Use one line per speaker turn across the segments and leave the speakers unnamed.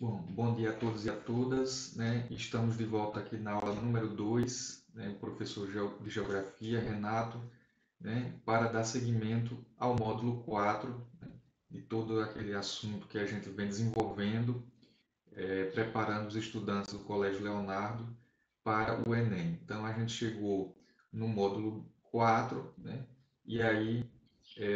Bom dia a todos e a todas, né? Estamos de volta aqui na aula número 2, né? O professor de Geografia, Renato, né? Para dar seguimento ao módulo 4, né? De todo aquele assunto que a gente vem desenvolvendo, preparando os estudantes do Colégio Leonardo para o Enem. Então, a gente chegou no módulo 4, né? E aí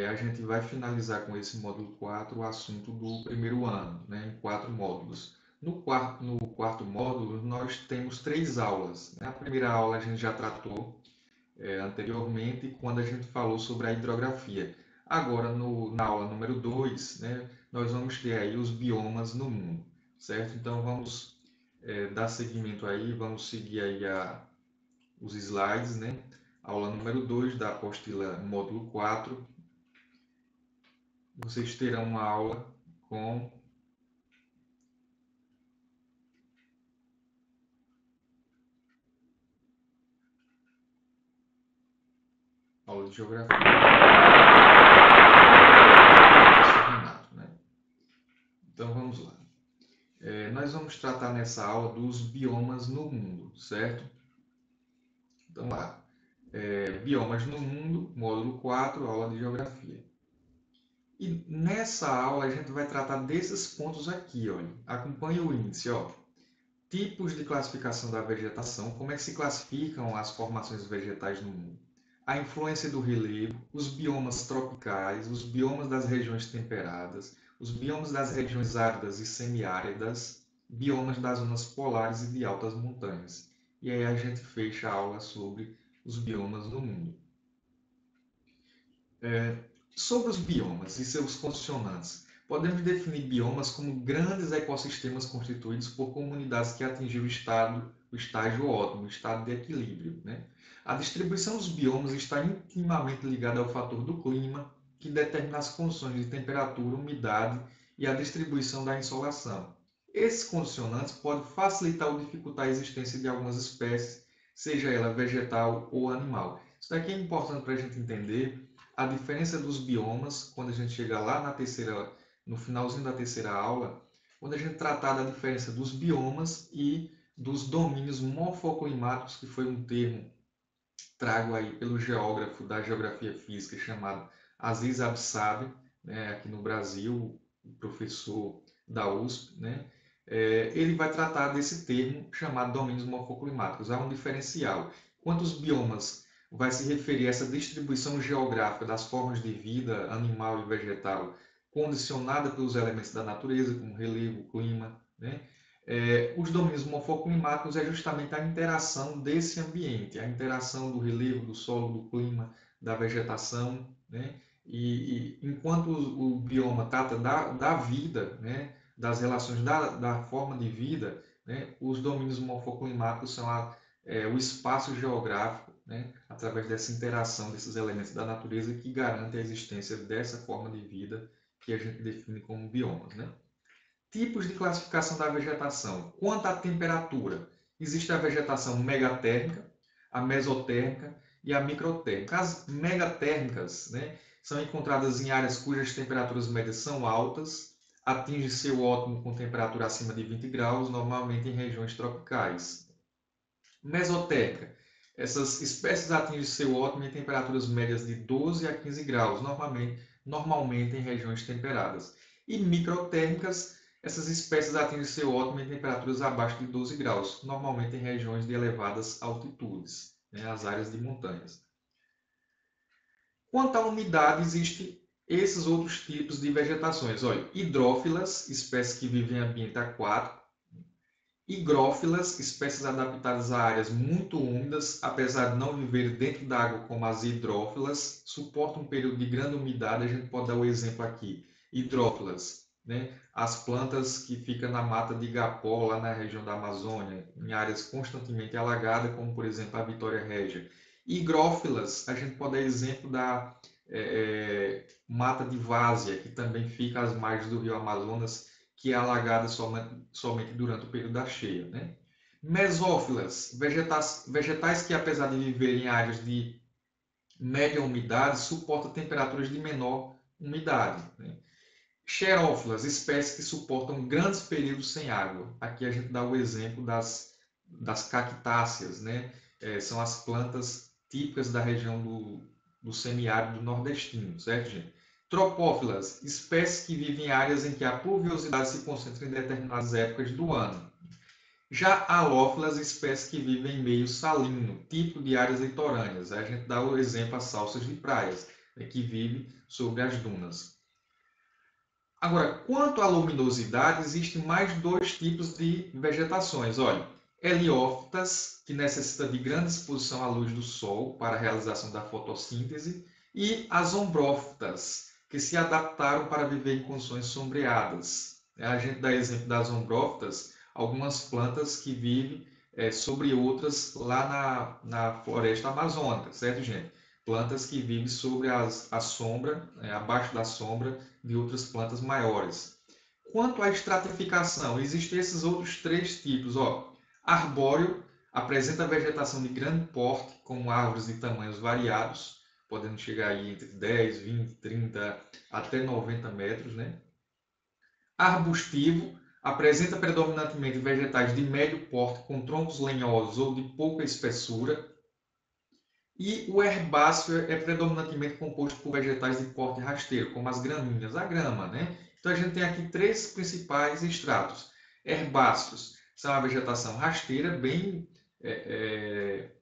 a gente vai finalizar com esse módulo 4 o assunto do primeiro ano, né, em 4 módulos. No quarto módulo, nós temos 3 aulas. Né? A primeira aula a gente já tratou anteriormente, quando a gente falou sobre a hidrografia. Agora, na aula número 2, né, nós vamos ter aí os biomas no mundo, certo? Então, vamos dar seguimento aí, vamos seguir aí os slides, né? Aula número 2 da apostila módulo 4. Vocês terão uma aula com aula de geografia. Renato, né? Então vamos lá. Nós vamos tratar nessa aula dos biomas no mundo, certo? Então lá. Biomas no mundo, módulo 4, aula de geografia. E nessa aula a gente vai tratar desses pontos aqui, olha. Acompanhe o índice, ó. Tipos de classificação da vegetação, como é que se classificam as formações vegetais no mundo. A influência do relevo, os biomas tropicais, os biomas das regiões temperadas, os biomas das regiões áridas e semiáridas, biomas das zonas polares e de altas montanhas. E aí a gente fecha a aula sobre os biomas no mundo. Sobre os biomas e seus condicionantes, podemos definir biomas como grandes ecossistemas constituídos por comunidades que atingiram o estágio ótimo, o estado de equilíbrio, né? A distribuição dos biomas está intimamente ligada ao fator do clima, que determina as condições de temperatura, umidade e a distribuição da insolação. Esses condicionantes podem facilitar ou dificultar a existência de algumas espécies, seja ela vegetal ou animal. Isso daqui é importante para a gente entender a diferença dos biomas, quando a gente chegar lá no finalzinho da terceira aula, quando a gente tratar da diferença dos biomas e dos domínios morfoclimáticos, que foi um termo trago aí pelo geógrafo da geografia física chamado Aziz Absabe, né, aqui no Brasil, o professor da USP, né, ele vai tratar desse termo chamado domínios morfoclimáticos. Há um diferencial. Quantos biomas vai se referir a essa distribuição geográfica das formas de vida animal e vegetal condicionada pelos elementos da natureza, como relevo, clima, né? Os domínios morfoclimáticos é justamente a interação desse ambiente, a interação do relevo, do solo, do clima, da vegetação, né? E enquanto o bioma trata da vida, né? Das relações da forma de vida, né? Os domínios morfoclimáticos são o espaço geográfico, né? Através dessa interação desses elementos da natureza que garante a existência dessa forma de vida que a gente define como biomas, né? Tipos de classificação da vegetação. Quanto à temperatura, existe a vegetação megatérmica, a mesotérmica e a microtérmica. As megatérmicas, né, são encontradas em áreas cujas temperaturas médias são altas, atinge seu ótimo com temperatura acima de 20 graus, normalmente em regiões tropicais. Mesotérmica. Essas espécies atingem seu ótimo em temperaturas médias de 12 a 15 graus, normalmente em regiões temperadas. E microtérmicas, essas espécies atingem seu ótimo em temperaturas abaixo de 12 graus, normalmente em regiões de elevadas altitudes, né, as áreas de montanhas. Quanto à umidade, existem esses outros tipos de vegetações. Olha, hidrófilas, espécies que vivem em ambiente aquático. Higrófilas, espécies adaptadas a áreas muito úmidas, apesar de não viver dentro da água como as hidrófilas, suportam um período de grande umidade. A gente pode dar o exemplo aqui. Hidrófilas, né? As plantas que ficam na mata de igapó, lá na região da Amazônia, em áreas constantemente alagadas, como por exemplo a Vitória Régia. Higrófilas, a gente pode dar exemplo da mata de várzea, que também fica às margens do rio Amazonas, que é alagada somente durante o período da cheia, né? Mesófilas, vegetais que, apesar de viverem em áreas de média umidade, suportam temperaturas de menor umidade, né? Xerófilas, espécies que suportam grandes períodos sem água. Aqui a gente dá o exemplo das cactáceas, né? São as plantas típicas da região do semiárido nordestino, certo, gente? Tropófilas, espécies que vivem em áreas em que a pluviosidade se concentra em determinadas épocas do ano. Já halófilas, espécies que vivem em meio salino, típico de áreas litorâneas. A gente dá o exemplo as salsas de praias, que vivem sobre as dunas. Agora, quanto à luminosidade, existem mais dois tipos de vegetações. Olha, heliófitas, que necessitam de grande exposição à luz do sol para a realização da fotossíntese, e as ombrófitas, que se adaptaram para viver em condições sombreadas. A gente dá exemplo das ombrófitas, algumas plantas que vivem sobre outras lá na floresta amazônica, certo, gente? Plantas que vivem sobre a sombra, abaixo da sombra de outras plantas maiores. Quanto à estratificação, existem esses outros três tipos. Arbóreo apresenta vegetação de grande porte, como árvores de tamanhos variados, podendo chegar aí entre 10, 20, 30 até 90 metros. Né? Arbustivo apresenta predominantemente vegetais de médio porte, com troncos lenhosos ou de pouca espessura. E o herbáceo é predominantemente composto por vegetais de porte rasteiro, como as gramíneas, a grama, né? Então a gente tem aqui três principais estratos. Herbáceos são a vegetação rasteira,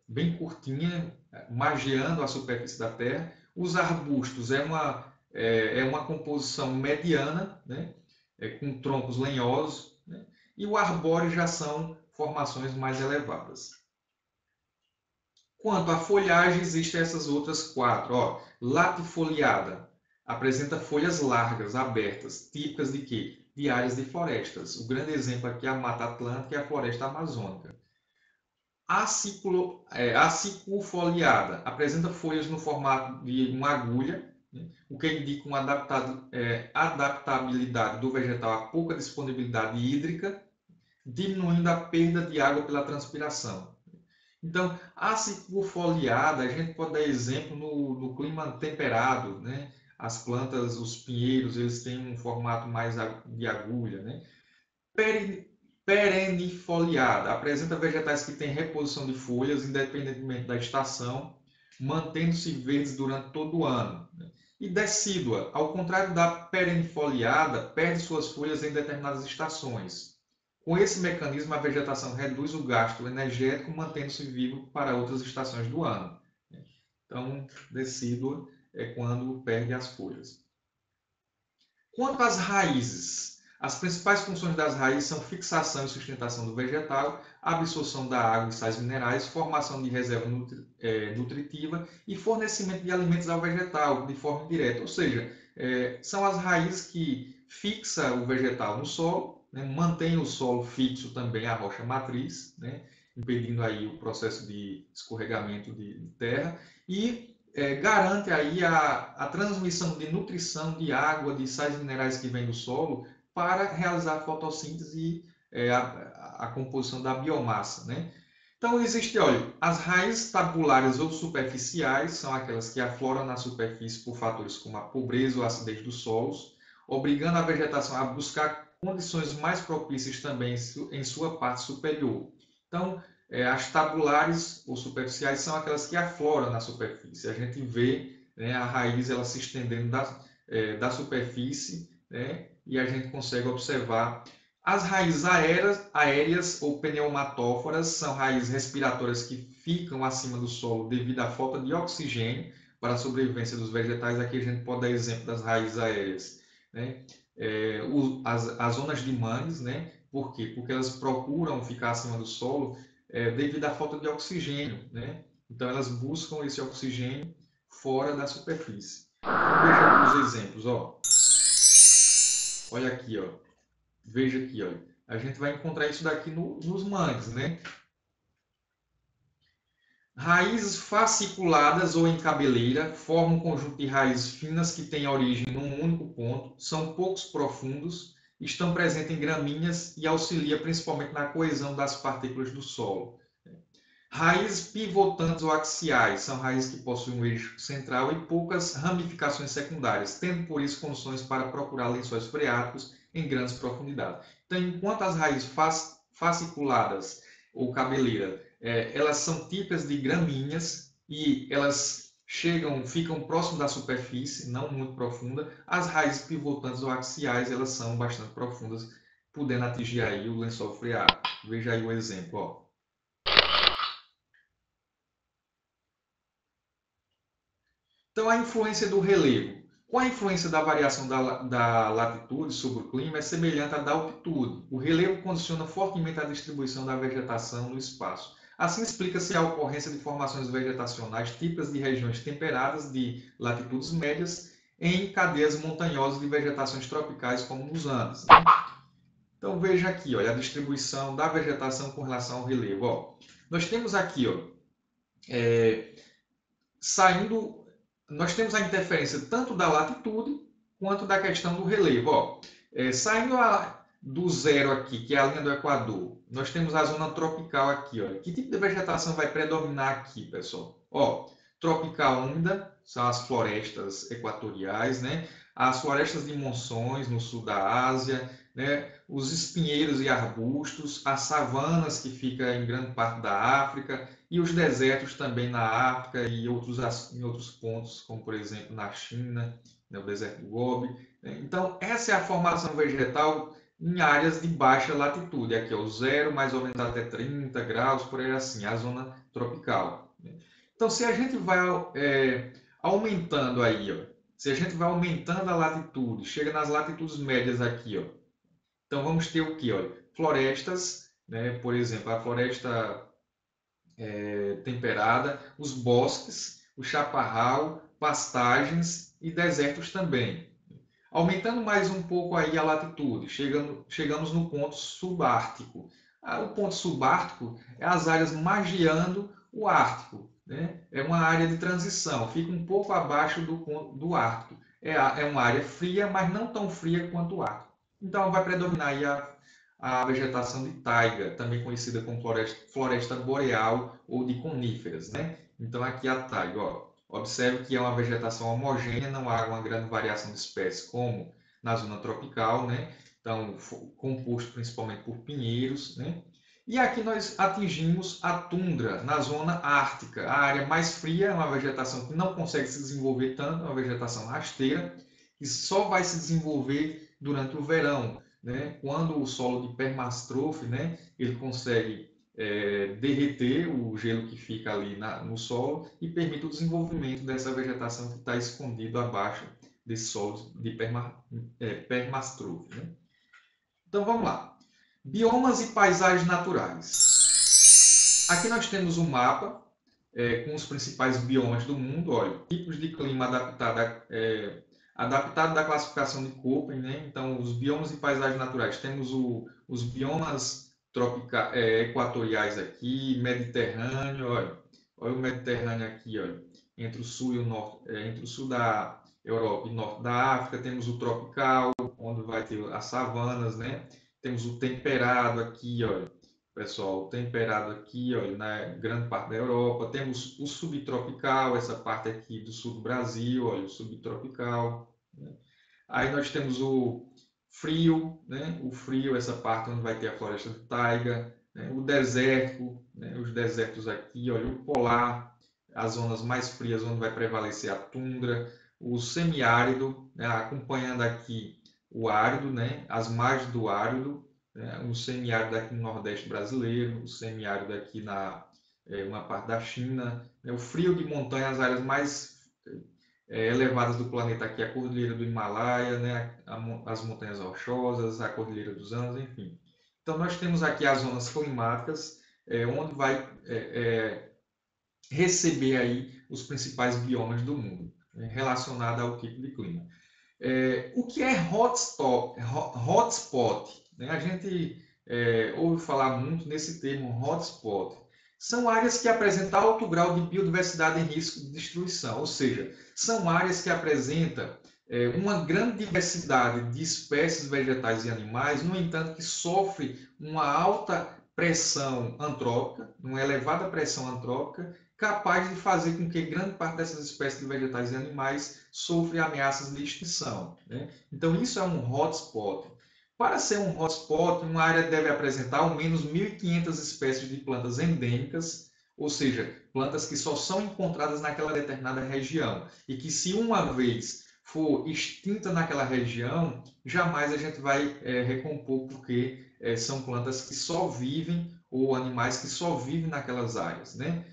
bem curtinha, margeando a superfície da terra. Os arbustos é uma composição mediana, né? Com troncos lenhosos, né? E o arbóreo já são formações mais elevadas. Quanto à folhagem, existem essas outras quatro. Latifoliada, apresenta folhas largas, abertas, típicas de quê? De áreas de florestas. O grande exemplo aqui é a Mata Atlântica e a Floresta Amazônica. Acicufoliada, apresenta folhas no formato de uma agulha, né? O que indica uma adaptabilidade do vegetal a pouca disponibilidade hídrica, diminuindo a perda de água pela transpiração. Então, a acicufoliada, a gente pode dar exemplo no clima temperado, né? As plantas, os pinheiros, eles têm um formato mais de agulha, né? Perennifoliada, apresenta vegetais que têm reposição de folhas, independentemente da estação, mantendo-se verdes durante todo o ano. Né? E decídua, ao contrário da perennifoliada, perde suas folhas em determinadas estações. Com esse mecanismo, a vegetação reduz o gasto energético, mantendo-se vivo para outras estações do ano. Então, decídua é quando perde as folhas. Quanto às raízes, as principais funções das raízes são fixação e sustentação do vegetal, absorção da água e sais minerais, formação de reserva nutritiva e fornecimento de alimentos ao vegetal de forma indireta. Ou seja, são as raízes que fixam o vegetal no solo, né, mantém o solo fixo também, a rocha matriz, né, impedindo aí o processo de escorregamento de terra, e garante aí a transmissão de nutrição, de água, de sais minerais que vem do solo para realizar a fotossíntese e a composição da biomassa. Né? Então, existe, olha, as raízes tabulares ou superficiais, são aquelas que afloram na superfície por fatores como a pobreza ou a acidez dos solos, obrigando a vegetação a buscar condições mais propícias também em sua parte superior. Então, as tabulares ou superficiais são aquelas que afloram na superfície. A gente vê, né, a raiz ela se estendendo da superfície, né, e a gente consegue observar. As raízes aéreas ou pneumatóforas são raízes respiratórias que ficam acima do solo devido à falta de oxigênio para a sobrevivência dos vegetais. Aqui a gente pode dar exemplo das raízes aéreas. Né? As zonas de mangues, né? Por quê? Porque elas procuram ficar acima do solo devido à falta de oxigênio. Né? Então elas buscam esse oxigênio fora da superfície. Então veja os exemplos. Olha aqui, veja aqui, olha. A gente vai encontrar isso daqui nos mangues, né? Raízes fasciculadas ou em cabeleira formam um conjunto de raízes finas que têm origem num único ponto, são poucos profundos, estão presentes em gramíneas e auxilia principalmente na coesão das partículas do solo. Raízes pivotantes ou axiais são raízes que possuem um eixo central e poucas ramificações secundárias, tendo por isso condições para procurar lençóis freáticos em grandes profundidades. Então, enquanto as raízes fasciculadas ou cabeleiras, elas são típicas de gramíneas e elas ficam próximo da superfície, não muito profunda. As raízes pivotantes ou axiais, elas são bastante profundas, podendo atingir aí o lençol freático. Veja aí o exemplo, ó. Então, a influência do relevo. Com a influência da variação da latitude sobre o clima é semelhante à da altitude. O relevo condiciona fortemente a distribuição da vegetação no espaço. Assim, explica-se a ocorrência de formações vegetacionais típicas de regiões temperadas de latitudes médias em cadeias montanhosas de vegetações tropicais, como nos Andes. Então, veja aqui, olha, a distribuição da vegetação com relação ao relevo. Ó, nós temos aqui, ó, saindo, nós temos a interferência tanto da latitude quanto da questão do relevo. Ó, saindo do zero aqui, que é a linha do Equador, nós temos a zona tropical aqui. Ó. Que tipo de vegetação vai predominar aqui, pessoal? Ó, tropical úmida, são as florestas equatoriais, né? As florestas de monções no sul da Ásia, né? Os espinheiros e arbustos, as savanas que ficam em grande parte da África, e os desertos também na África e em outros pontos, como por exemplo na China, né, o deserto do Gobi. Então, essa é a formação vegetal em áreas de baixa latitude. Aqui é o zero, mais ou menos até 30 graus, por aí assim, a zona tropical. Então, se a gente vai aumentando aí, ó, se a gente vai aumentando a latitude, chega nas latitudes médias aqui, ó, então vamos ter o que? Florestas, né, por exemplo, a floresta temperada, os bosques, o chaparral, pastagens e desertos também. Aumentando mais um pouco aí a latitude, chegamos no ponto subártico. O ponto subártico é as áreas margeando o Ártico, né? É uma área de transição, fica um pouco abaixo do Ártico. É uma área fria, mas não tão fria quanto o Ártico. Então vai predominar aí a vegetação de taiga, também conhecida como floresta boreal ou de coníferas, né? Então aqui a taiga, ó. Observe que é uma vegetação homogênea, não há uma grande variação de espécies como na zona tropical, né? Então, composto principalmente por pinheiros, né? E aqui nós atingimos a tundra, na zona ártica. A área mais fria é uma vegetação que não consegue se desenvolver tanto, é uma vegetação rasteira, que só vai se desenvolver durante o verão, né? Quando o solo de permafrost, né, ele consegue derreter o gelo que fica ali no solo e permite o desenvolvimento dessa vegetação que está escondido abaixo desse solo de permafrost. Né? Então vamos lá. Biomas e paisagens naturais. Aqui nós temos um mapa com os principais biomas do mundo. Olha, tipos de clima adaptado da classificação de Köppen, né? Então, os biomas e paisagens naturais. Temos os biomas equatoriais aqui, Mediterrâneo, olha o Mediterrâneo aqui, olha, entre o sul e o norte, entre o sul da Europa e norte da África. Temos o tropical, onde vai ter as savanas, né? Temos o temperado aqui, olha, pessoal, temperado aqui, olha, na grande parte da Europa. Temos o subtropical, essa parte aqui do sul do Brasil, olha, o subtropical. Né? Aí nós temos o frio, né? O frio, essa parte onde vai ter a floresta de taiga, né? O deserto, né? Os desertos aqui, olha, o polar, as zonas mais frias onde vai prevalecer a tundra, o semiárido, né? Acompanhando aqui o árido, né? As margens do árido, né? O semiárido aqui no Nordeste brasileiro, o semiárido aqui uma parte da China, né? O frio de montanha, as áreas mais elevadas do planeta aqui, a Cordilheira do Himalaia, né? As Montanhas Rochosas, a Cordilheira dos Andes, enfim. Então, nós temos aqui as zonas climáticas, onde vai receber aí os principais biomas do mundo, né? Relacionado ao tipo de clima. O que é hotspot? Né? A gente ouve falar muito nesse termo hotspot. São áreas que apresentam alto grau de biodiversidade em risco de destruição, ou seja, são áreas que apresentam uma grande diversidade de espécies vegetais e animais, no entanto, que sofre uma alta pressão antrópica, uma elevada pressão antrópica, capaz de fazer com que grande parte dessas espécies de vegetais e animais sofram ameaças de extinção, né? Então, isso é um hotspot. Para ser um hotspot, uma área deve apresentar ao menos 1.500 espécies de plantas endêmicas, ou seja, plantas que só são encontradas naquela determinada região e que, se uma vez for extinta naquela região, jamais a gente vai recompor, porque são plantas que só vivem, ou animais que só vivem naquelas áreas, né?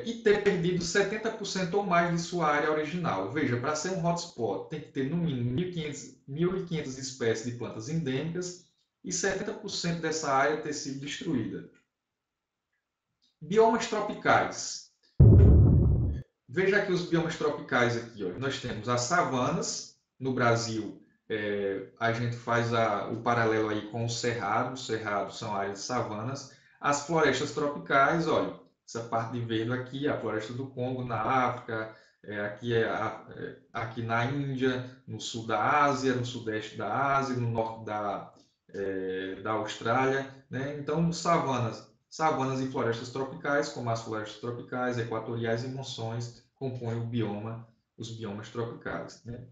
E ter perdido 70% ou mais de sua área original. Veja, para ser um hotspot, tem que ter no mínimo 1.500 espécies de plantas endêmicas e 70% dessa área ter sido destruída. Biomas tropicais. Veja aqui os biomas tropicais aqui, ó. Nós temos as savanas. No Brasil, a gente faz o paralelo aí com o cerrado. Os cerrados são áreas de savanas. As florestas tropicais, olha, essa parte de verde aqui, a floresta do Congo na África, aqui na Índia, no sul da Ásia, no sudeste da Ásia, no norte da Austrália, né? Então, savanas e florestas tropicais, como as florestas tropicais, equatoriais e monções, compõem os biomas tropicais, né?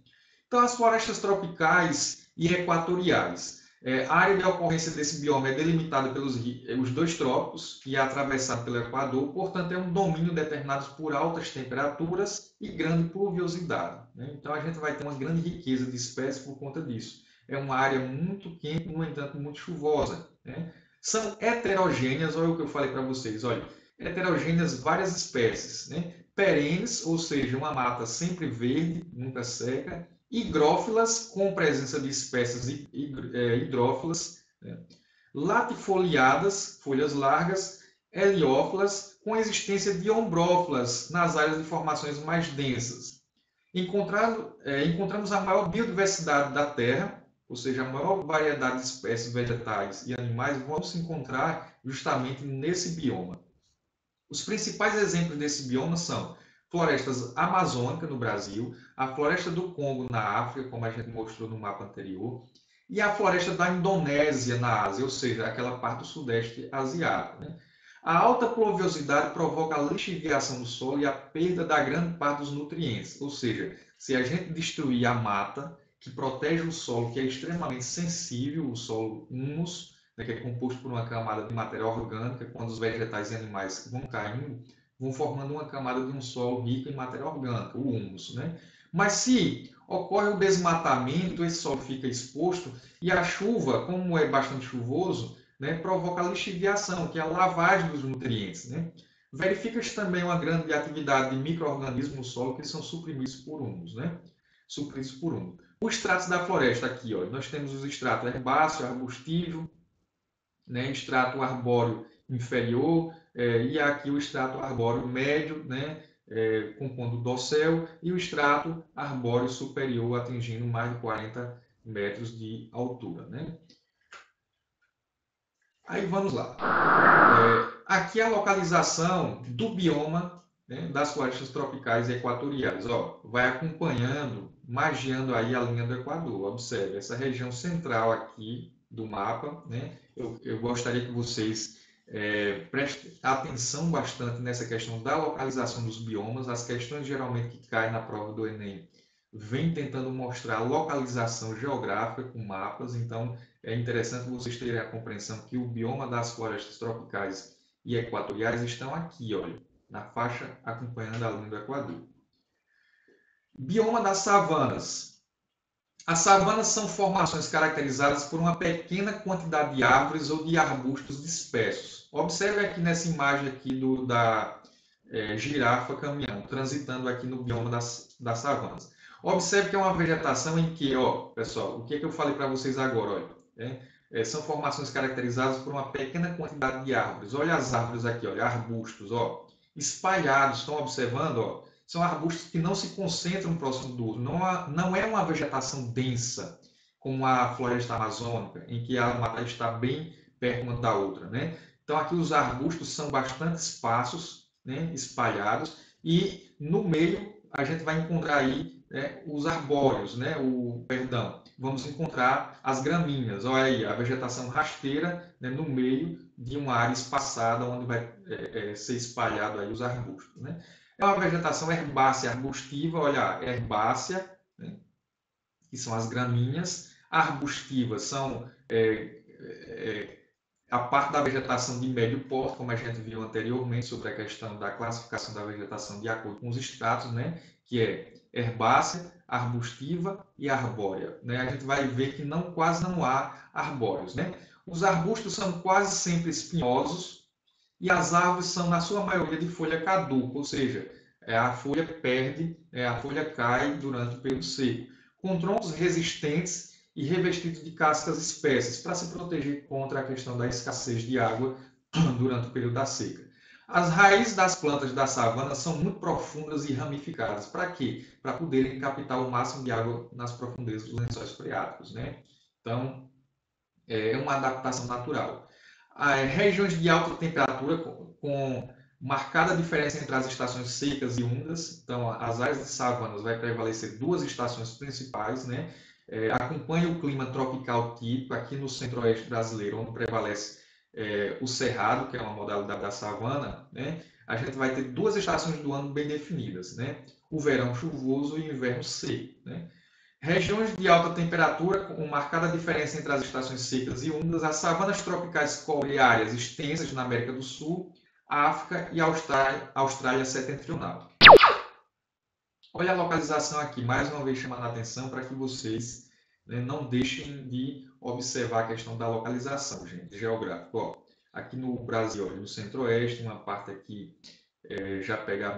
Então, as florestas tropicais e equatoriais. A área de ocorrência desse bioma é delimitada pelos os dois trópicos e é atravessado pelo Equador, portanto, é um domínio determinado por altas temperaturas e grande pluviosidade, né? Então, a gente vai ter uma grande riqueza de espécies por conta disso. É uma área muito quente, no entanto, muito chuvosa, né? São heterogêneas, olha o que eu falei para vocês, olha, heterogêneas várias espécies, né? Perenes, ou seja, uma mata sempre verde, nunca seca, higrófilas, com presença de espécies hidrófilas, né? Latifoliadas, folhas largas, heliófilas, com existência de ombrófilas nas áreas de formações mais densas. Encontramos a maior biodiversidade da Terra, ou seja, a maior variedade de espécies vegetais e animais vão se encontrar justamente nesse bioma. Os principais exemplos desse bioma são florestas amazônicas no Brasil, a floresta do Congo na África, como a gente mostrou no mapa anterior, e a floresta da Indonésia na Ásia, ou seja, aquela parte do sudeste asiático, né? A alta pluviosidade provoca a lixiviação do solo e a perda da grande parte dos nutrientes, ou seja, se a gente destruir a mata, que protege o solo, que é extremamente sensível, o solo humus, né, que é composto por uma camada de matéria orgânica, quando os vegetais e animais vão caindo, vão formando uma camada de um solo rico em matéria orgânica, o humus, né? Mas se ocorre o desmatamento, esse solo fica exposto e a chuva, como é bastante chuvoso, né, provoca a lixiviação, que é a lavagem dos nutrientes, né? Verifica-se também uma grande atividade de micro-organismos no solo que são suprimidos por humus, né? Supridos por humus. Os estratos da floresta aqui, ó, nós temos os estratos herbáceo, arbustivo, né, extrato arbóreo inferior, e aqui o extrato arbóreo médio, né, compondo o dossel, e o extrato arbóreo superior, atingindo mais de 40 metros de altura, né? Aí vamos lá. Aqui é a localização do bioma, né, das florestas tropicais e equatoriais. Ó, vai acompanhando, magiando aí a linha do Equador. Observe, essa região central aqui do mapa, né? Eu gostaria que vocês prestem atenção bastante nessa questão da localização dos biomas. As questões geralmente que caem na prova do Enem vêm tentando mostrar a localização geográfica com mapas, então é interessante vocês terem a compreensão que o bioma das florestas tropicais e equatoriais estão aqui, olha, na faixa acompanhando a linha do Equador. Bioma das savanas. As savanas são formações caracterizadas por uma pequena quantidade de árvores ou de arbustos dispersos. Observe aqui nessa imagem aqui da girafa caminhão, transitando aqui no bioma das savanas. Observe que é uma vegetação em que, ó, pessoal, o que eu falei para vocês agora, olha, são formações caracterizadas por uma pequena quantidade de árvores. Olha as árvores aqui, olha, arbustos, ó, espalhados, estão observando, ó? São arbustos que não se concentram próximo do outro. Não é uma vegetação densa, como a floresta amazônica, em que a mata está bem perto uma da outra, né? Então, aqui os arbustos são bastante espaços, né, espalhados, e no meio a gente vai encontrar aí né, os arbóreos, né, vamos encontrar as gramíneas. Olha aí, a vegetação rasteira, né, no meio de uma área espaçada onde vai ser espalhado aí os arbustos, né. É uma vegetação herbácea arbustiva, olha, herbácea, né, que são as gramíneas, arbustivas são a parte da vegetação de médio porte, como a gente viu anteriormente sobre a questão da classificação da vegetação de acordo com os estratos, né, que é herbácea, arbustiva e arbórea, né? A gente vai ver que quase não há arbóreos, né? Os arbustos são quase sempre espinhosos e as árvores são, na sua maioria, de folha caduca, ou seja, a folha perde, a folha cai durante o período seco, com troncos resistentes e revestidos de cascas espessas, para se proteger contra a questão da escassez de água durante o período da seca. As raízes das plantas da savana são muito profundas e ramificadas. Para quê? Para poderem captar o máximo de água nas profundezas dos lençóis freáticos, né? Então, é uma adaptação natural. Regiões de alta temperatura, com marcada diferença entre as estações secas e úmidas. Então, as áreas de savanas vai prevalecer duas estações principais, né? Acompanha o clima tropical típico aqui no centro-oeste brasileiro, onde prevalece o cerrado, que é uma modalidade da savana, né? A gente vai ter duas estações do ano bem definidas, né? O verão chuvoso e o inverno seco, né? Regiões de alta temperatura, com marcada diferença entre as estações secas e úmidas, as savanas tropicais cobrem áreas extensas na América do Sul, África e Austrália setentrional. Olha a localização aqui, mais uma vez chamando a atenção para que vocês, né, não deixem de observar a questão da localização, gente, geográfica. Ó, aqui no Brasil, no centro-oeste, uma parte aqui já pega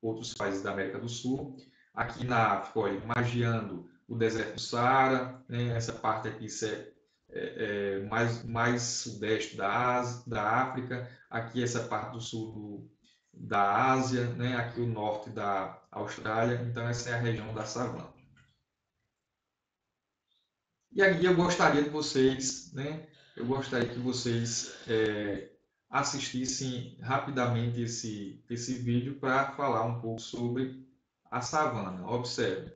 outros países da América do Sul. Aqui na África, olha, margeando o deserto do Saara, né, essa parte aqui mais sudeste da África. Aqui essa parte do sul da Ásia, né? Aqui o norte da Austrália. Então, essa é a região da savana. E aqui eu gostaria de vocês, né? Eu gostaria que vocês assistissem rapidamente esse vídeo para falar um pouco sobre a savana. Observe.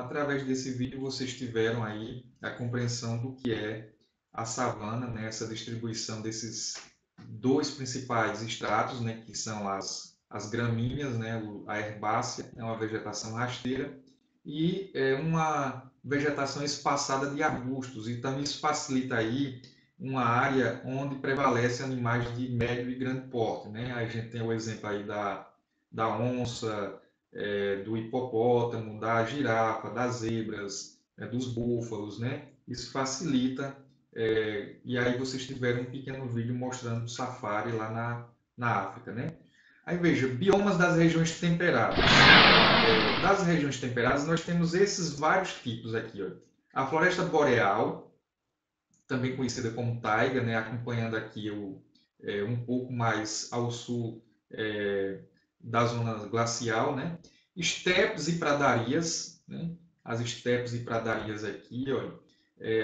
através desse vídeo vocês tiveram aí a compreensão do que é a savana, né? Essa distribuição desses dois principais estratos, né? Que são as gramíneas, né? A herbácea é uma vegetação rasteira e é uma vegetação espaçada de arbustos. Então isso facilita aí uma área onde prevalece animais de médio e grande porte, né? A gente tem o exemplo aí da onça, do hipopótamo, da girafa, das zebras, dos búfalos, né? Isso facilita. E aí vocês tiveram um pequeno vídeo mostrando o safari lá na África, né? Aí veja, biomas das regiões temperadas. Das regiões temperadas nós temos esses vários tipos aqui, ó. A floresta boreal, também conhecida como taiga, né? Acompanhando aqui um pouco mais ao sul da zona glacial, né? Estepes e pradarias, né? As estepes e pradarias aqui, olha.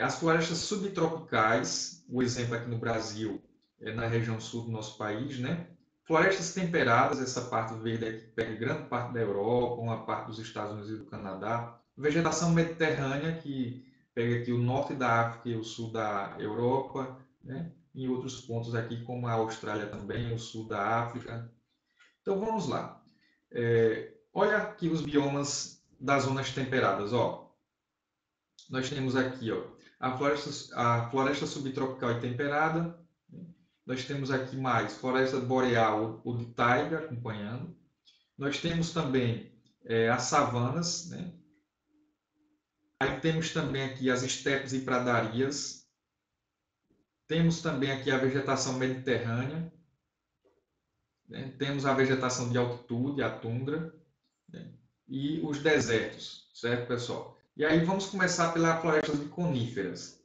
As florestas subtropicais, o exemplo aqui no Brasil, na região sul do nosso país, né? Florestas temperadas, essa parte verde aqui pega grande parte da Europa, uma parte dos Estados Unidos e do Canadá. Vegetação mediterrânea, que pega aqui o norte da África e o sul da Europa, né? Em outros pontos aqui, como a Austrália também, o sul da África. Então vamos lá. Olha aqui os biomas das zonas temperadas. Ó. Nós temos aqui ó, a floresta subtropical e temperada. Nós temos aqui mais floresta boreal ou de taiga acompanhando. Nós temos também as savanas, né? Aí temos também aqui as estepes e pradarias. Temos também aqui a vegetação mediterrânea. Né? Temos a vegetação de altitude, a tundra, né? E os desertos, certo, pessoal? E aí vamos começar pela floresta de coníferas.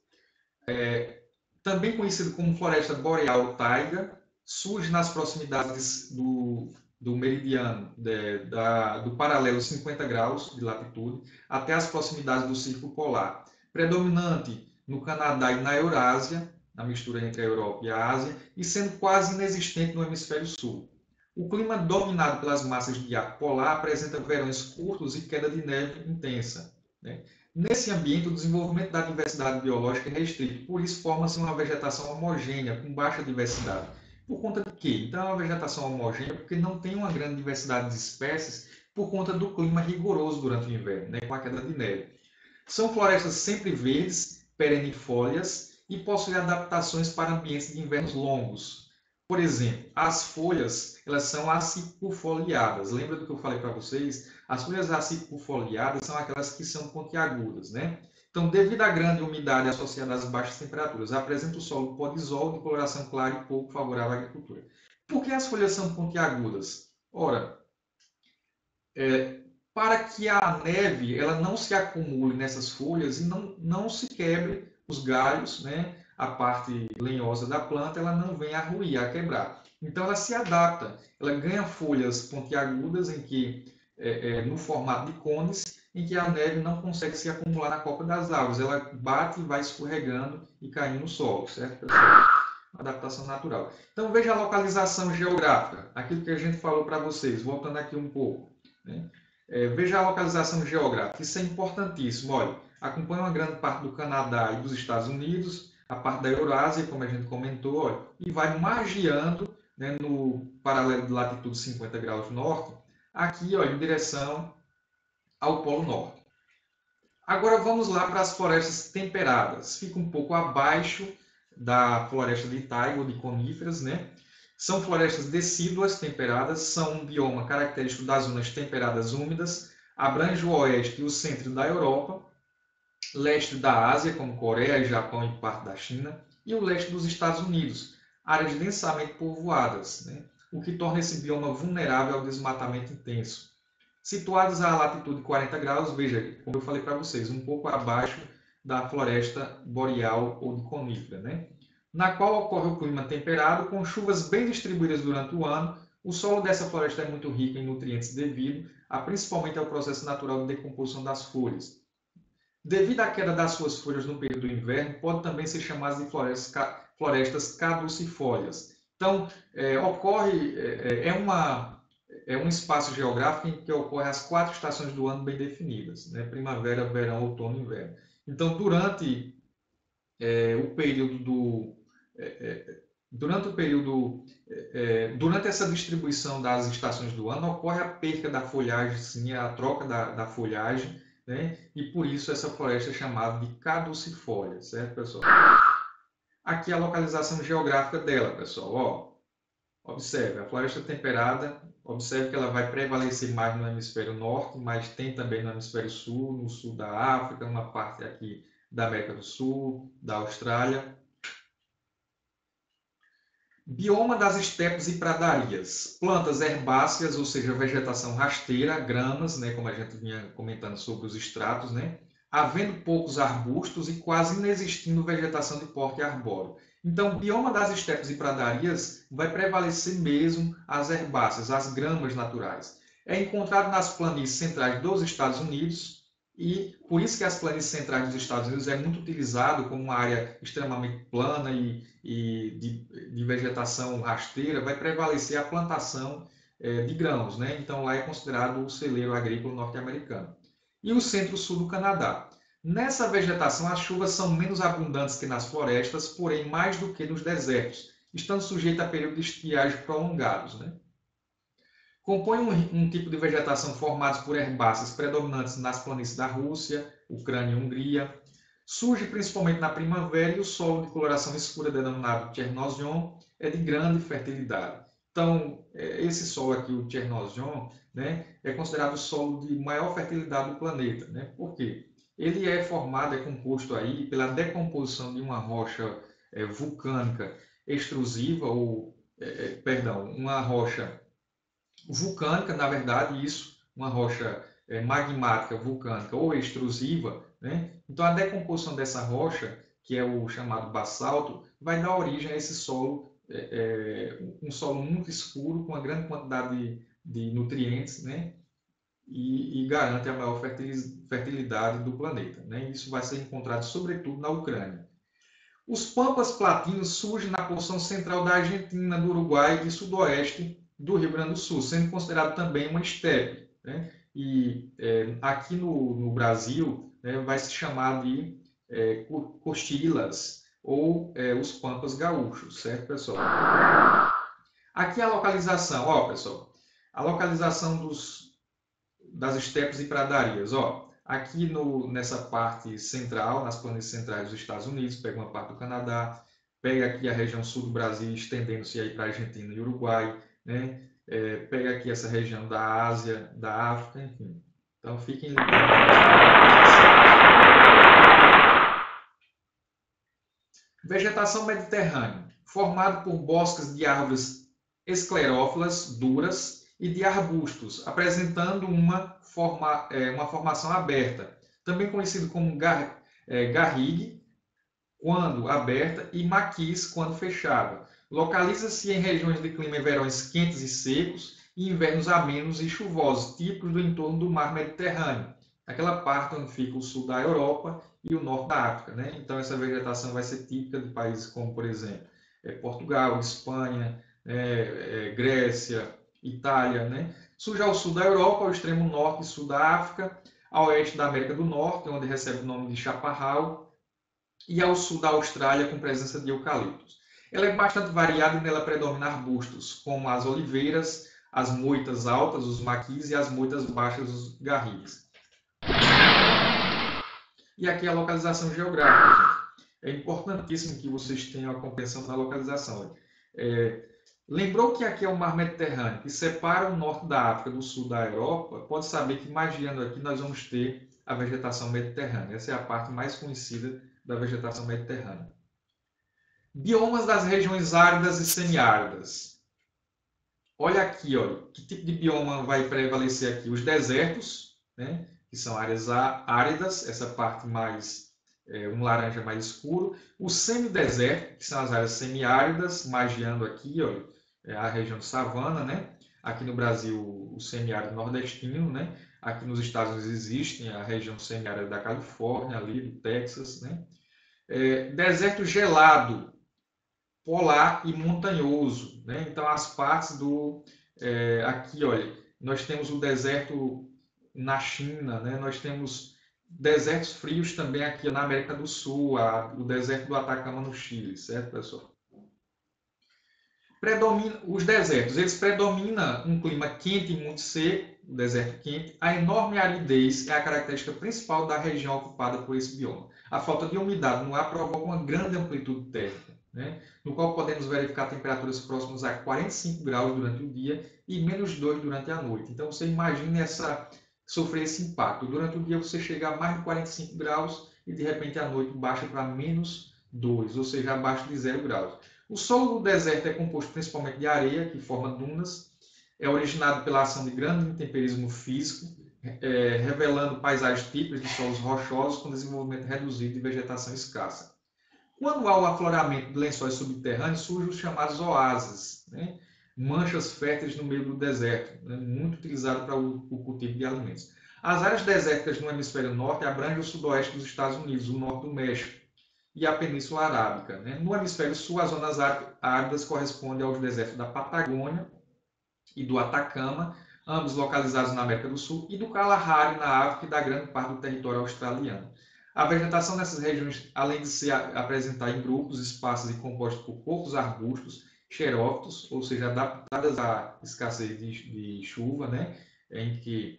Também conhecido como floresta boreal taiga, surge nas proximidades do meridiano, do paralelo 50 graus de latitude, até as proximidades do Círculo Polar. Predominante no Canadá e na Eurásia, na mistura entre a Europa e a Ásia, e sendo quase inexistente no hemisfério sul. O clima dominado pelas massas de ar polar apresenta verões curtos e queda de neve intensa, né? Nesse ambiente, o desenvolvimento da diversidade biológica é restrito, por isso forma-se uma vegetação homogênea, com baixa diversidade. Por conta de quê? Então, é uma vegetação homogênea porque não tem uma grande diversidade de espécies por conta do clima rigoroso durante o inverno, né, com a queda de neve. São florestas sempre verdes, perennifólias e possuem adaptações para ambientes de invernos longos. Por exemplo, as folhas elas são acicufoliadas. Lembra do que eu falei para vocês? As folhas acicufoliadas são aquelas que são pontiagudas, né? Então, devido à grande umidade associada às baixas temperaturas, apresenta o solo podisol de coloração clara e pouco favorável à agricultura. Por que as folhas são pontiagudas? Ora, para que a neve ela não se acumule nessas folhas e não se quebre os galhos, né? A parte lenhosa da planta ela não vem a ruir, a quebrar. Então ela se adapta, ela ganha folhas pontiagudas em que no formato de cones, em que a neve não consegue se acumular na copa das árvores, ela bate e vai escorregando e caindo no solo, certo, pessoal? Adaptação natural. Então veja a localização geográfica, aquilo que a gente falou para vocês, voltando aqui um pouco, né? Veja a localização geográfica, isso é importantíssimo. Olha, acompanha uma grande parte do Canadá e dos Estados Unidos, a parte da Eurásia, como a gente comentou, olha, e vai margeando, né, no paralelo de latitude 50 graus norte, aqui olha, em direção ao Polo Norte. Agora vamos lá para as florestas temperadas. Fica um pouco abaixo da floresta de taiga ou de coníferas, né? São florestas decíduas temperadas, são um bioma característico das zonas temperadas úmidas, abrange o oeste e o centro da Europa, leste da Ásia, como Coreia, Japão e parte da China, e o leste dos Estados Unidos, áreas densamente povoadas, né? O que torna esse bioma vulnerável ao desmatamento intenso. Situados à latitude 40 graus, veja, como eu falei para vocês, um pouco abaixo da floresta boreal ou de conífera, né? Na qual ocorre o clima temperado, com chuvas bem distribuídas durante o ano. O solo dessa floresta é muito rico em nutrientes devido principalmente ao processo natural de decomposição das folhas. Devido à queda das suas folhas no período do inverno, pode também ser chamada de florestas caducifólias. Então, é um espaço geográfico em que ocorre as 4 estações do ano bem definidas, né? Primavera, verão, outono e inverno. Então, o período do, durante o período, durante essa distribuição das estações do ano, ocorre a perca da folhagem, sim, a troca da folhagem, né? E por isso essa floresta é chamada de caducifólia, certo, pessoal? Aqui a localização geográfica dela, pessoal, ó. Observe, a floresta temperada, observe que ela vai prevalecer mais no hemisfério norte, mas tem também no hemisfério sul, no sul da África, uma parte aqui da América do Sul, da Austrália. Bioma das estepes e pradarias. Plantas herbáceas, ou seja, vegetação rasteira, gramas, né, como a gente vinha comentando sobre os estratos, né, havendo poucos arbustos e quase inexistindo vegetação de porte arbóreo. Então, o bioma das estepes e pradarias vai prevalecer mesmo as herbáceas, as gramas naturais. É encontrado nas planícies centrais dos Estados Unidos, e por isso que as planícies centrais dos Estados Unidos é muito utilizado como uma área extremamente plana e de vegetação rasteira, vai prevalecer a plantação de grãos, né? Então lá é considerado o celeiro agrícola norte-americano. E o centro-sul do Canadá. Nessa vegetação, as chuvas são menos abundantes que nas florestas, porém mais do que nos desertos, estando sujeita a períodos de estiagem prolongados, né? Compõe um tipo de vegetação formado por herbáceas predominantes nas planícies da Rússia, Ucrânia e Hungria. Surge principalmente na primavera e o solo de coloração escura, denominado Tchernozem, é de grande fertilidade. Então, esse solo aqui, o Tchernozem, né, é considerado o solo de maior fertilidade do planeta. Né? Por quê? Ele é formado, é composto aí pela decomposição de uma rocha vulcânica extrusiva, perdão, uma rocha vulcânica, na verdade, isso, uma rocha magmática vulcânica ou extrusiva, né? Então, a decomposição dessa rocha, que é o chamado basalto, vai dar origem a esse solo, um solo muito escuro, com uma grande quantidade de nutrientes, né? E garante a maior fertilidade do planeta. Né? Isso vai ser encontrado, sobretudo, na Ucrânia. Os pampas platinos surgem na porção central da Argentina, do Uruguai e sudoeste do Rio Grande do Sul, sendo considerado também uma estepe. Né? E aqui no Brasil vai se chamar de costilas ou os pampas gaúchos, certo, pessoal? Aqui a localização, ó, pessoal, a localização das estepes e pradarias, ó. Aqui nessa parte central, nas planícies centrais dos Estados Unidos, pega uma parte do Canadá, pega aqui a região sul do Brasil, estendendo-se aí para a Argentina e Uruguai, né? Pega aqui essa região da Ásia, da África, enfim. Então fiquem ligados. Vegetação mediterrânea, formado por bosques de árvores esclerófilas duras e de arbustos, apresentando uma formação aberta, também conhecido como garrigue, quando aberta, e maquis, quando fechada. Localiza-se em regiões de clima em verões quentes e secos e invernos amenos e chuvosos, típicos do entorno do mar Mediterrâneo, aquela parte onde fica o sul da Europa e o norte da África. Né? Então, essa vegetação vai ser típica de países como, por exemplo, Portugal, Espanha, Grécia, Itália. Né? Surge ao sul da Europa, ao extremo norte e sul da África, ao oeste da América do Norte, onde recebe o nome de chaparral, e ao sul da Austrália, com presença de eucaliptos. Ela é bastante variada e nela predominam arbustos, como as oliveiras, as moitas altas, os maquis, e as moitas baixas, os garrigues. E aqui a localização geográfica, gente. É importantíssimo que vocês tenham a compreensão da localização. Lembrou que aqui é o mar Mediterrâneo, que separa o norte da África do sul da Europa? Pode saber que, imaginando aqui, nós vamos ter a vegetação mediterrânea. Essa é a parte mais conhecida da vegetação mediterrânea. Biomas das regiões áridas e semiáridas. Olha aqui, olha, que tipo de bioma vai prevalecer aqui? Os desertos, né, que são áreas áridas, essa parte mais, um laranja mais escuro. O semideserto, que são as áreas semiáridas, magiando aqui, olha, a região de savana, né? Aqui no Brasil, o semiárido nordestino, né? Aqui nos Estados Unidos existe a região semiárida da Califórnia, ali do Texas, né? Deserto gelado, polar e montanhoso. Né? Então, as partes aqui, olha, nós temos o deserto na China, né? Nós temos desertos frios também aqui na América do Sul, o deserto do Atacama no Chile, certo, pessoal? Os desertos, eles predominam um clima quente e muito seco, o deserto quente. A enorme aridez é a característica principal da região ocupada por esse bioma. A falta de umidade no ar provoca uma grande amplitude térmica, né? No qual podemos verificar temperaturas próximas a 45 graus durante o dia e -2 durante a noite. Então, você imagina sofrer esse impacto. Durante o dia você chega a mais de 45 graus e, de repente, à noite baixa para -2, ou seja, abaixo de 0 graus. O solo do deserto é composto principalmente de areia, que forma dunas, é originado pela ação de grande intemperismo físico, revelando paisagens típicas de solos rochosos com desenvolvimento reduzido e vegetação escassa. Quando há o afloramento de lençóis subterrâneos, surgem os chamados oásis, né? Manchas férteis no meio do deserto, né? Muito utilizado para o cultivo de alimentos. As áreas desérticas no hemisfério norte abrangem o sudoeste dos Estados Unidos, o norte do México, e a Península Arábica, né? No hemisfério sul, as zonas áridas correspondem aos desertos da Patagônia e do Atacama, ambos localizados na América do Sul, e do Kalahari, na África, e da grande parte do território australiano. A vegetação nessas regiões, além de se apresentar em grupos esparsos e compostos por poucos arbustos, xerófitos, ou seja, adaptadas à escassez de chuva, né? Em que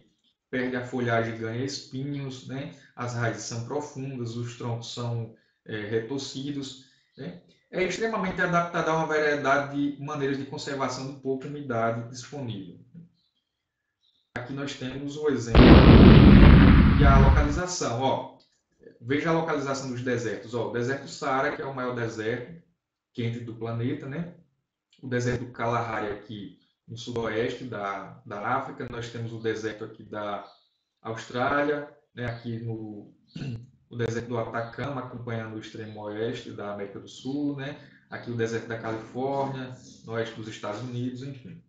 perde a folhagem e ganha espinhos, né? As raízes são profundas, os troncos são retorcidos, né? É extremamente adaptada a uma variedade de maneiras de conservação de pouca umidade disponível. Aqui nós temos o exemplo e a localização. Ó, veja a localização dos desertos. Ó, o deserto do Saara, que é o maior deserto quente do planeta, né? O deserto do Kalahari aqui no sudoeste da África. Nós temos o deserto aqui da Austrália, né? Aqui no o deserto do Atacama, acompanhando o extremo oeste da América do Sul, né? Aqui o deserto da Califórnia, no oeste dos Estados Unidos, enfim.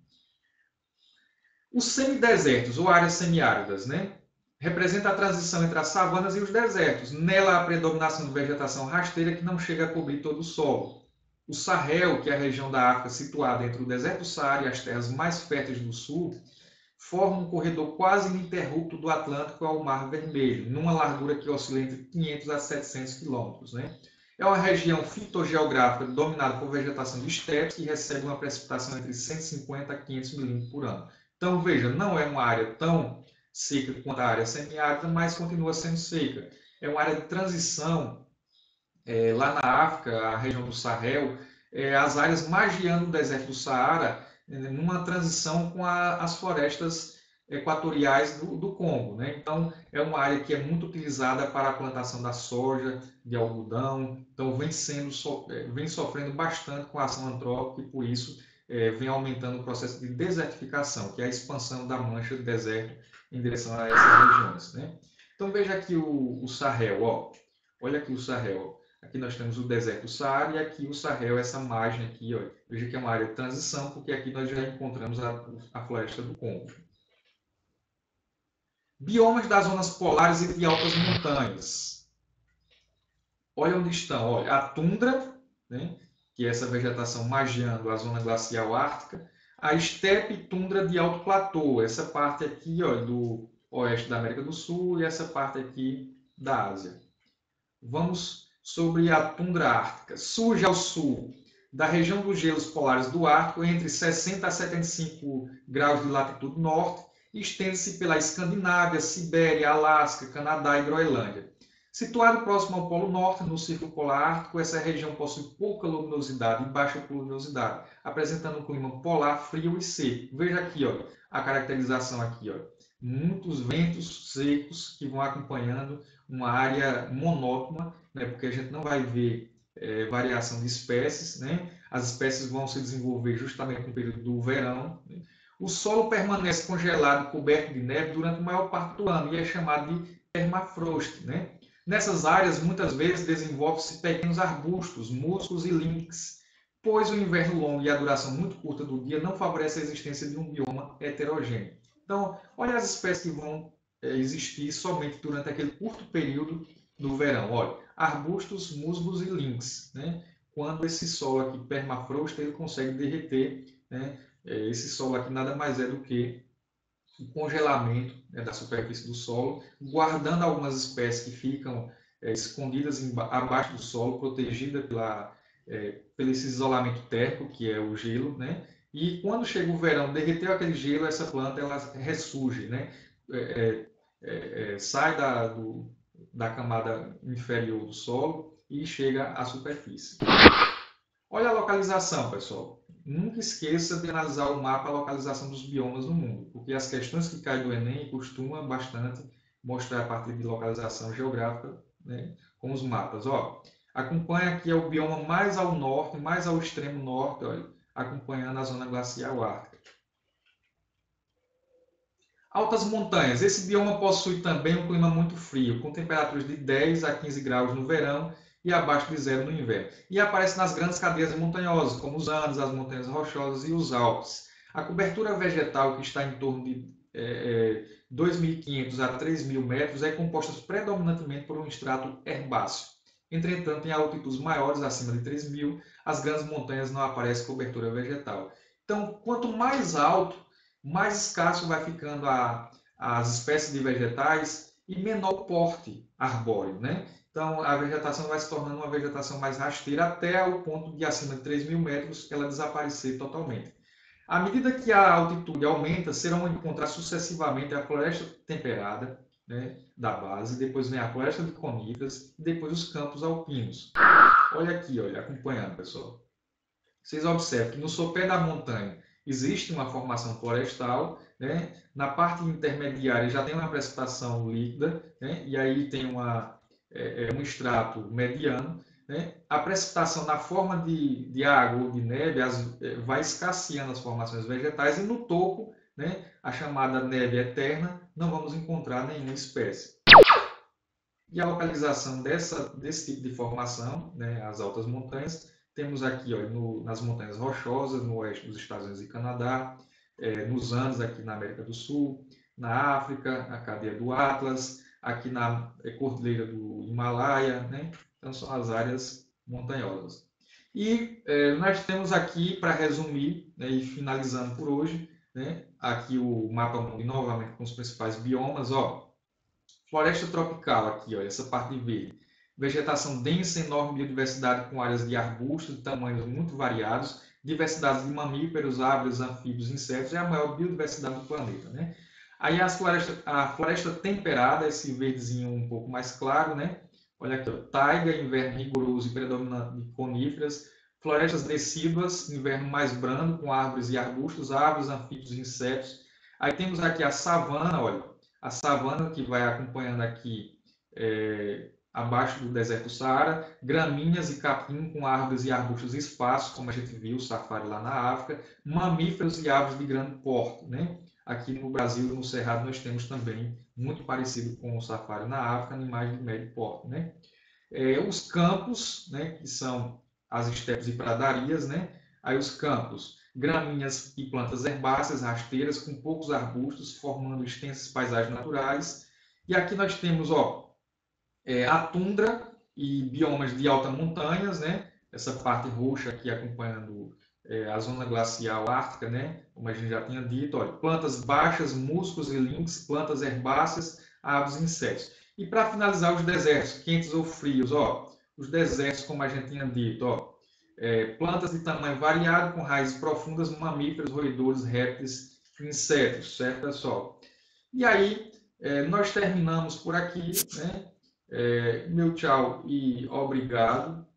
Os semidesertos, ou áreas semiáridas, né? Representa a transição entre as savanas e os desertos. Nela, a predominação de vegetação rasteira que não chega a cobrir todo o solo. O Sahel, que é a região da África situada entre o deserto do Saara e as terras mais férteis do sul, forma um corredor quase ininterrupto do Atlântico ao Mar Vermelho, numa largura que oscila entre 500 a 700 quilômetros, né? É uma região fitogeográfica dominada por vegetação de estepes que recebe uma precipitação entre 150 a 500 milímetros por ano. Então, veja, não é uma área tão seca quanto a área semiárida, mas continua sendo seca. É uma área de transição. Lá na África, a região do Sahel, as áreas margeando o deserto do Saara, numa transição com as florestas equatoriais do Congo, né? Então, é uma área que é muito utilizada para a plantação da soja, de algodão, então vem sofrendo bastante com a ação antrópica e, por isso, vem aumentando o processo de desertificação, que é a expansão da mancha de deserto em direção a essas regiões, né? Então, veja aqui o Sahel, ó. Olha aqui o Sahel. Aqui nós temos o deserto do Saara e aqui o Sahel, essa margem aqui, ó. Veja que é uma área de transição, porque aqui nós já encontramos a floresta do Congo. Biomas das zonas polares e de altas montanhas. Olha onde estão, olha, a tundra, né, que é essa vegetação margeando a zona glacial ártica, a estepe tundra de alto platô, essa parte aqui, ó, do oeste da América do Sul e essa parte aqui da Ásia. Vamos sobre a tundra ártica. Surge ao sul da região dos gelos polares do Ártico, entre 60 a 75 graus de latitude norte, e estende-se pela Escandinávia, Sibéria, Alasca, Canadá e Groenlândia. Situado próximo ao Polo Norte, no Círculo Polar Ártico, essa região possui pouca luminosidade e baixa pluviosidade, apresentando um clima polar frio e seco. Veja aqui, ó, a caracterização aqui, ó. Muitos ventos secos que vão acompanhando uma área monótona, né, porque a gente não vai ver variação de espécies, né? As espécies vão se desenvolver justamente no período do verão. Né? O solo permanece congelado, coberto de neve durante a maior parte do ano e é chamado de permafrost, né? Nessas áreas, muitas vezes, desenvolvem-se pequenos arbustos, musgos e lynx, pois o inverno longo e a duração muito curta do dia não favorece a existência de um bioma heterogêneo. Então, olha as espécies que vão existir somente durante aquele curto período do verão. Olha, arbustos, musgos e lynx, né? Quando esse solo aqui permafrost, ele consegue derreter, né? Esse solo aqui nada mais é do que o congelamento, né, da superfície do solo, guardando algumas espécies que ficam escondidas abaixo do solo, protegidas pelo esse isolamento térmico, que é o gelo, né? E quando chega o verão, derreteu aquele gelo, essa planta ela ressurge, né? Sai da camada inferior do solo e chega à superfície. Olha a localização, pessoal. Nunca esqueça de analisar o mapa, a localização dos biomas no mundo, porque as questões que caem do Enem costumam bastante mostrar a partir de localização geográfica, né, com os mapas. Ó, acompanha aqui o bioma mais ao norte, mais ao extremo norte, olha, acompanhando a zona glacial ártica. Altas montanhas. Esse bioma possui também um clima muito frio, com temperaturas de 10 a 15 graus no verão e abaixo de zero no inverno. E aparece nas grandes cadeias montanhosas, como os Andes, as Montanhas Rochosas e os Alpes. A cobertura vegetal, que está em torno de 2.500 a 3.000 metros, é composta predominantemente por um estrato herbáceo. Entretanto, em altitudes maiores, acima de 3.000, as grandes montanhas não aparece cobertura vegetal. Então, quanto mais alto, mais escasso vai ficando as espécies de vegetais e menor o porte arbóreo, né? Então, a vegetação vai se tornando uma vegetação mais rasteira até o ponto de acima de 3.000 metros ela desaparecer totalmente. À medida que a altitude aumenta, serão encontradas sucessivamente a floresta temperada, né, da base, depois vem a floresta de coníferas e depois os campos alpinos. Olha aqui, olha, acompanhando, pessoal. Vocês observam que no sopé da montanha existe uma formação florestal, né? Na parte intermediária já tem uma precipitação líquida, né? E aí tem um extrato mediano. Né? A precipitação na forma de água ou de neve vai escasseando as formações vegetais e no topo, né, a chamada neve eterna, não vamos encontrar nenhuma espécie. E a localização desse tipo de formação, né, as altas montanhas, temos aqui ó, nas Montanhas Rochosas, no oeste dos Estados Unidos e Canadá, nos Andes, aqui na América do Sul, na África, a cadeia do Atlas, aqui na Cordilheira do Himalaia, né? Então, são as áreas montanhosas. E nós temos aqui, para resumir, né, e finalizando por hoje, né, aqui o mapa mundi novamente com os principais biomas, ó. Floresta tropical, aqui, ó, essa parte de verde. Vegetação densa, enorme biodiversidade com áreas de arbustos de tamanhos muito variados, diversidade de mamíferos, aves, anfíbios, insetos, é a maior biodiversidade do planeta, né? Aí a floresta temperada, esse verdezinho um pouco mais claro, né? Olha aqui, ó, taiga, inverno rigoroso e predominante de coníferas, florestas decíduas, inverno mais brando, com árvores e arbustos, aves, anfíbios e insetos. Aí temos aqui a savana, olha, a savana que vai acompanhando aqui abaixo do deserto do Saara, gramíneas e capim com árvores e arbustos esparsos, como a gente viu o safari lá na África, mamíferos e aves de grande porte, né? Aqui no Brasil, no Cerrado, nós temos também, muito parecido com o safari na África, animais de médio porte, né? Os campos, né, que são as estepes e pradarias, né? Aí os campos, gramíneas e plantas herbáceas rasteiras com poucos arbustos, formando extensas paisagens naturais. E aqui nós temos, ó, a tundra e biomas de alta montanhas, né? Essa parte roxa aqui acompanhando a zona glacial ártica, né? Como a gente já tinha dito, olha, plantas baixas, musgos e lynx, plantas herbáceas, aves e insetos. E para finalizar, os desertos, quentes ou frios, ó, os desertos, como a gente tinha dito, ó, plantas de tamanho variado, com raízes profundas, mamíferos, roedores, répteis, insetos, certo, pessoal? E aí, nós terminamos por aqui, né? Meu tchau e obrigado.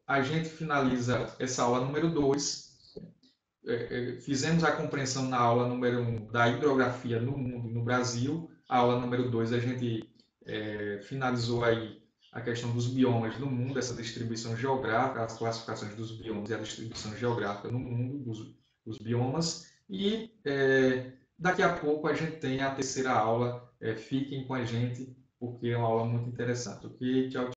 A gente finaliza essa aula número 2. Fizemos a compreensão na aula número 1 da hidrografia no mundo e no Brasil. A aula número 2 a gente finalizou aí a questão dos biomas no mundo, essa distribuição geográfica, as classificações dos biomas e a distribuição geográfica no mundo dos biomas. E daqui a pouco a gente tem a terceira aula. Fiquem com a gente, porque é uma aula muito interessante. Ok? Tchau, tchau.